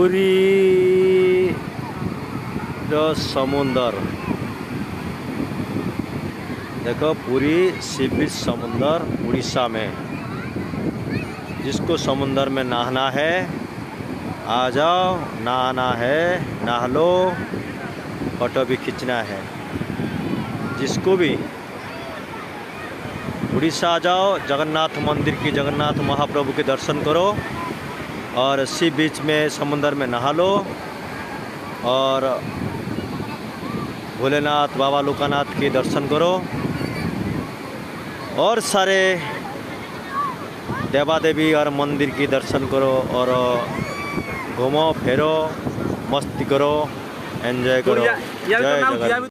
पुरी समुंदर देखो, पुरी सी बीच समुंदर उड़ीसा में। जिसको समुंदर में नहाना है आ जाओ, नहाना है नहा लो, फोटो भी खींचना है। जिसको भी उड़ीसा आ जाओ, जगन्नाथ मंदिर की, जगन्नाथ महाप्रभु के दर्शन करो और सी बीच में समुंदर में नहा लो और भोलेनाथ बाबा लोकानाथ के दर्शन करो और सारे देवा देवी और मंदिर की दर्शन करो और घूमो फिरो, मस्ती करो, एंजॉय करो। जय जगन्नाथ।